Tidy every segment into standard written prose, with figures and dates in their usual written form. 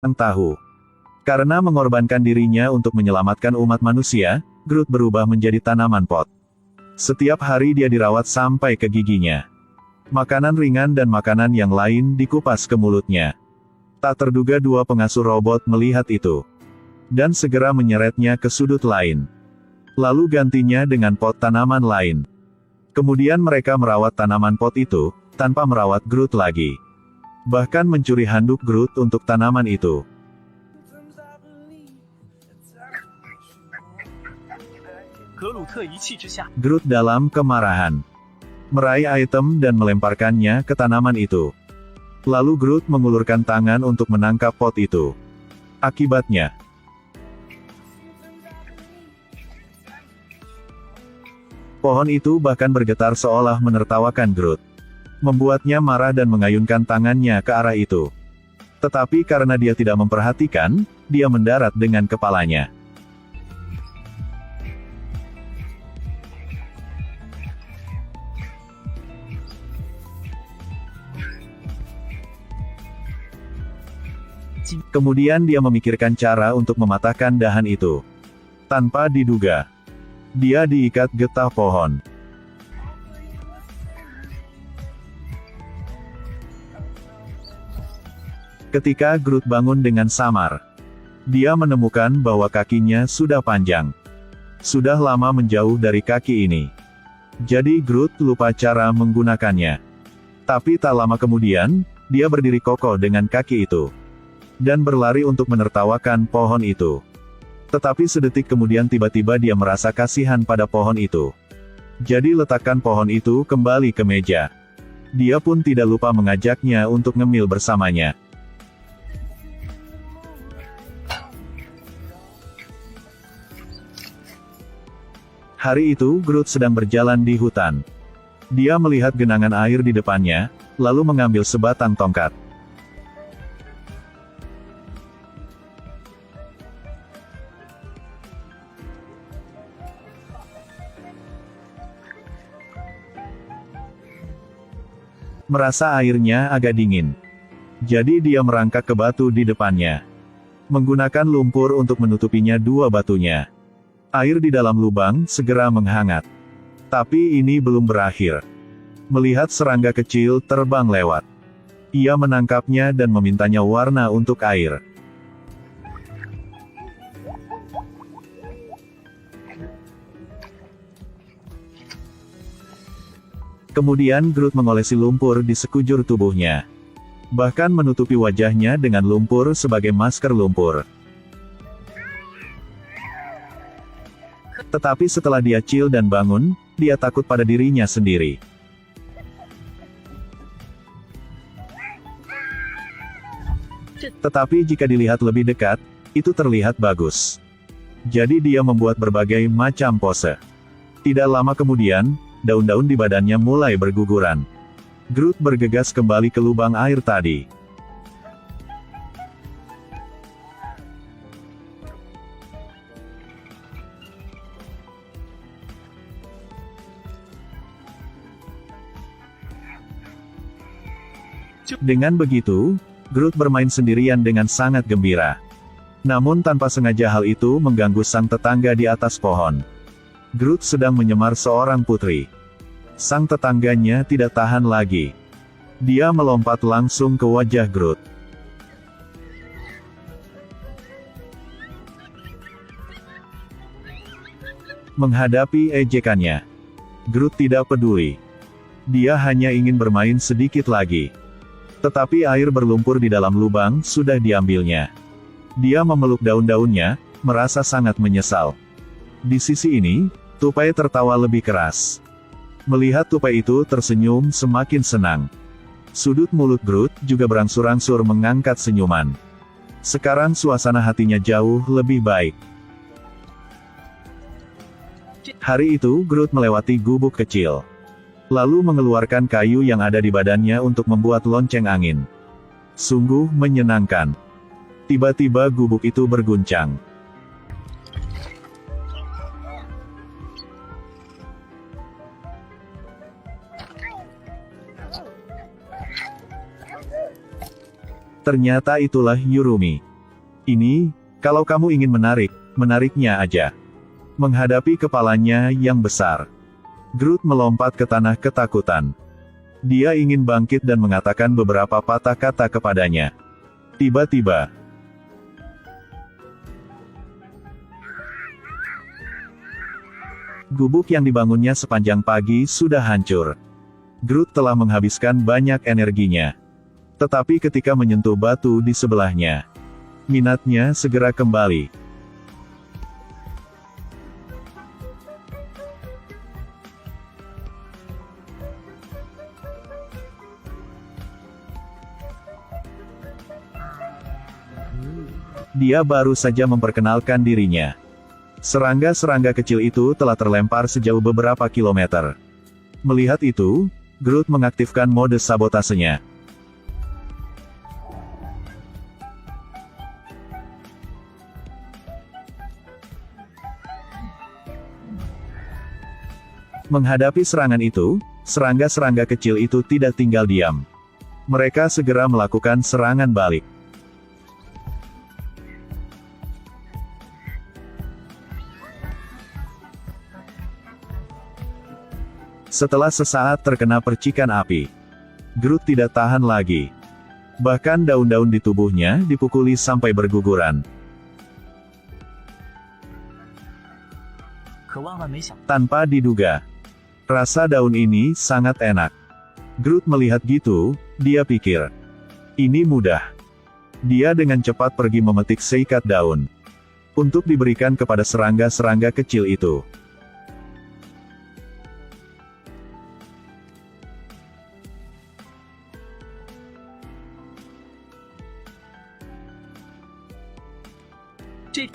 tahu. Karena mengorbankan dirinya untuk menyelamatkan umat manusia, Groot berubah menjadi tanaman pot. Setiap hari dia dirawat sampai ke giginya. Makanan ringan dan makanan yang lain dikupas ke mulutnya. Tak terduga dua pengasuh robot melihat itu. Dan segera menyeretnya ke sudut lain. Lalu gantinya dengan pot tanaman lain. Kemudian mereka merawat tanaman pot itu, tanpa merawat Groot lagi. Bahkan mencuri handuk Groot untuk tanaman itu. Groot dalam kemarahan meraih item dan melemparkannya ke tanaman itu. Lalu Groot mengulurkan tangan untuk menangkap pot itu. Akibatnya, pohon itu bahkan bergetar seolah menertawakan Groot. Membuatnya marah dan mengayunkan tangannya ke arah itu. Tetapi karena dia tidak memperhatikan, dia mendarat dengan kepalanya. Kemudian dia memikirkan cara untuk mematahkan dahan itu. Tanpa diduga, dia diikat getah pohon. Ketika Groot bangun dengan samar, dia menemukan bahwa kakinya sudah panjang. Sudah lama menjauh dari kaki ini. Jadi Groot lupa cara menggunakannya. Tapi tak lama kemudian, dia berdiri kokoh dengan kaki itu. Dan berlari untuk menertawakan pohon itu. Tetapi sedetik kemudian tiba-tiba dia merasa kasihan pada pohon itu. Jadi letakkan pohon itu kembali ke meja. Dia pun tidak lupa mengajaknya untuk ngemil bersamanya. Hari itu Groot sedang berjalan di hutan. Dia melihat genangan air di depannya, lalu mengambil sebatang tongkat. Merasa airnya agak dingin. Jadi dia merangkak ke batu di depannya. Menggunakan lumpur untuk menutupinya dua batunya. Air di dalam lubang segera menghangat. Tapi ini belum berakhir. Melihat serangga kecil terbang lewat. Ia menangkapnya dan memintanya warna untuk air. Kemudian Groot mengolesi lumpur di sekujur tubuhnya. Bahkan menutupi wajahnya dengan lumpur sebagai masker lumpur. Tetapi setelah dia chill dan bangun, dia takut pada dirinya sendiri. Tetapi jika dilihat lebih dekat, itu terlihat bagus. Jadi dia membuat berbagai macam pose. Tidak lama kemudian, daun-daun di badannya mulai berguguran. Groot bergegas kembali ke lubang air tadi. Dengan begitu, Groot bermain sendirian dengan sangat gembira. Namun tanpa sengaja hal itu mengganggu sang tetangga di atas pohon. Groot sedang menyamar seorang putri. Sang tetangganya tidak tahan lagi. Dia melompat langsung ke wajah Groot. Menghadapi ejekannya, Groot tidak peduli. Dia hanya ingin bermain sedikit lagi. Tetapi air berlumpur di dalam lubang sudah diambilnya. Dia memeluk daun-daunnya, merasa sangat menyesal. Di sisi ini, tupai tertawa lebih keras. Melihat tupai itu tersenyum semakin senang. Sudut mulut Groot juga berangsur-angsur mengangkat senyuman. Sekarang suasana hatinya jauh lebih baik. Hari itu Groot melewati gubuk kecil. Lalu mengeluarkan kayu yang ada di badannya untuk membuat lonceng angin. Sungguh menyenangkan. Tiba-tiba gubuk itu berguncang. Ternyata itulah Yurumi. Ini, kalau kamu ingin menarik, menariknya aja. Menghadapi kepalanya yang besar, Groot melompat ke tanah ketakutan. Dia ingin bangkit dan mengatakan beberapa patah kata kepadanya. Tiba-tiba, gubuk yang dibangunnya sepanjang pagi sudah hancur. Groot telah menghabiskan banyak energinya. Tetapi ketika menyentuh batu di sebelahnya, minatnya segera kembali. Dia baru saja memperkenalkan dirinya. Serangga-serangga kecil itu telah terlempar sejauh beberapa kilometer. Melihat itu, Groot mengaktifkan mode sabotasenya. Menghadapi serangan itu, serangga-serangga kecil itu tidak tinggal diam. Mereka segera melakukan serangan balik. Setelah sesaat terkena percikan api, Groot tidak tahan lagi. Bahkan daun-daun di tubuhnya dipukuli sampai berguguran. Tanpa diduga, rasa daun ini sangat enak. Groot melihat gitu, dia pikir, ini mudah. Dia dengan cepat pergi memetik seikat daun untuk diberikan kepada serangga-serangga kecil itu.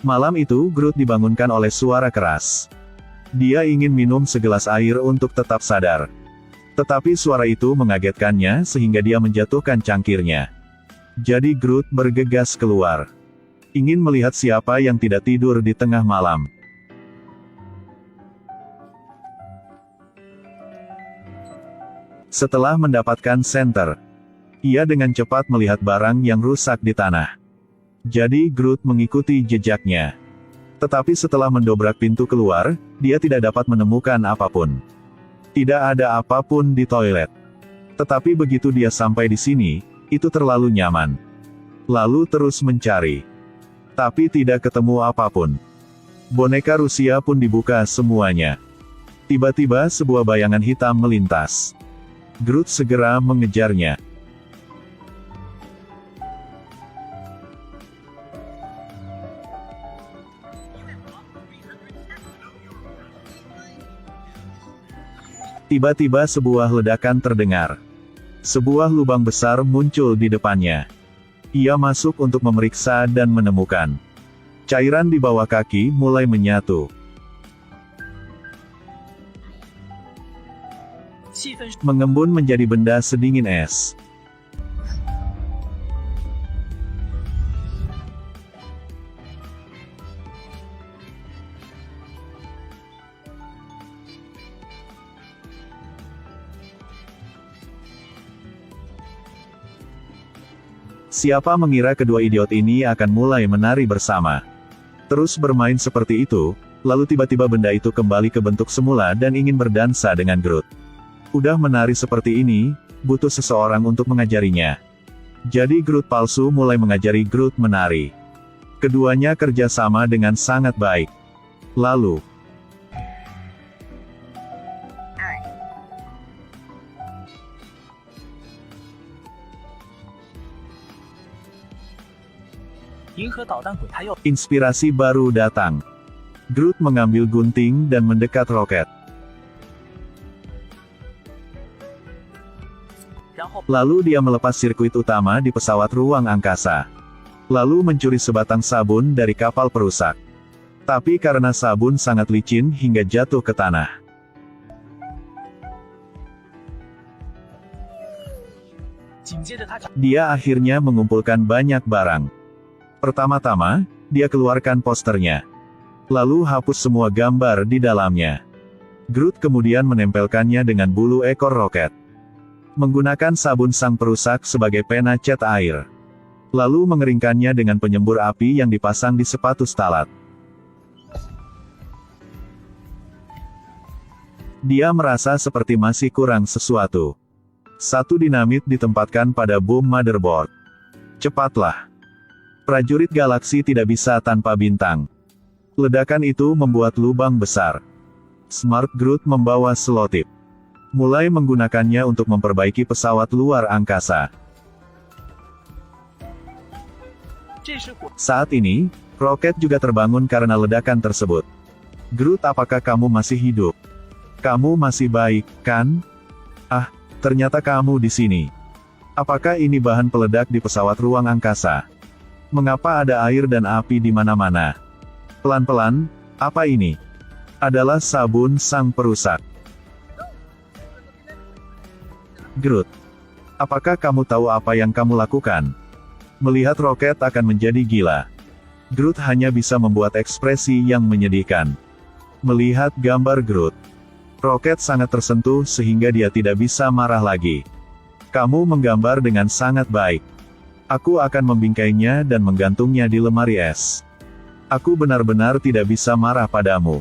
Malam itu Groot dibangunkan oleh suara keras. Dia ingin minum segelas air untuk tetap sadar. Tetapi suara itu mengagetkannya sehingga dia menjatuhkan cangkirnya. Jadi Groot bergegas keluar. Ingin melihat siapa yang tidak tidur di tengah malam. Setelah mendapatkan senter, ia dengan cepat melihat barang yang rusak di tanah. Jadi Groot mengikuti jejaknya. Tetapi setelah mendobrak pintu keluar, dia tidak dapat menemukan apapun. Tidak ada apapun di toilet. Tetapi begitu dia sampai di sini, itu terlalu nyaman. Lalu terus mencari. Tapi tidak ketemu apapun. Boneka Rusia pun dibuka semuanya. Tiba-tiba sebuah bayangan hitam melintas. Groot segera mengejarnya. Tiba-tiba sebuah ledakan terdengar. Sebuah lubang besar muncul di depannya. Ia masuk untuk memeriksa dan menemukan. Cairan di bawah kaki mulai menyatu. Mengembun menjadi benda sedingin es. Siapa mengira kedua idiot ini akan mulai menari bersama. Terus bermain seperti itu, lalu tiba-tiba benda itu kembali ke bentuk semula dan ingin berdansa dengan Groot. Udah menari seperti ini, butuh seseorang untuk mengajarinya. Jadi Groot palsu mulai mengajari Groot menari. Keduanya kerja sama dengan sangat baik. Lalu, inspirasi baru datang. Groot mengambil gunting dan mendekat roket. Lalu dia melepas sirkuit utama di pesawat ruang angkasa. Lalu mencuri sebatang sabun dari kapal perusak. Tapi karena sabun sangat licin hingga jatuh ke tanah. Dia akhirnya mengumpulkan banyak barang. Pertama-tama, dia keluarkan posternya. Lalu hapus semua gambar di dalamnya. Groot kemudian menempelkannya dengan bulu ekor roket. Menggunakan sabun sang perusak sebagai pena cat air. lalu mengeringkannya dengan penyembur api yang dipasang di sepatu Stalat. Dia merasa seperti masih kurang sesuatu. Satu dinamit ditempatkan pada bom motherboard. Cepatlah. Prajurit galaksi tidak bisa tanpa bintang. Ledakan itu membuat lubang besar. Smart Groot membawa selotip. Mulai menggunakannya untuk memperbaiki pesawat luar angkasa. Saat ini, roket juga terbangun karena ledakan tersebut. Groot, apakah kamu masih hidup? Kamu masih baik, kan? Ah, ternyata kamu di sini. Apakah ini bahan peledak di pesawat ruang angkasa? Mengapa ada air dan api di mana-mana? Pelan-pelan, apa ini? Adalah sabun sang perusak. Groot, apakah kamu tahu apa yang kamu lakukan? Melihat roket akan menjadi gila. Groot hanya bisa membuat ekspresi yang menyedihkan. Melihat gambar Groot, roket sangat tersentuh sehingga dia tidak bisa marah lagi. Kamu menggambar dengan sangat baik. Aku akan membingkainya dan menggantungnya di lemari es. Aku benar-benar tidak bisa marah padamu.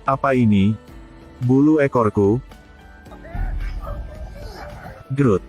Apa ini? Bulu ekorku? Groot.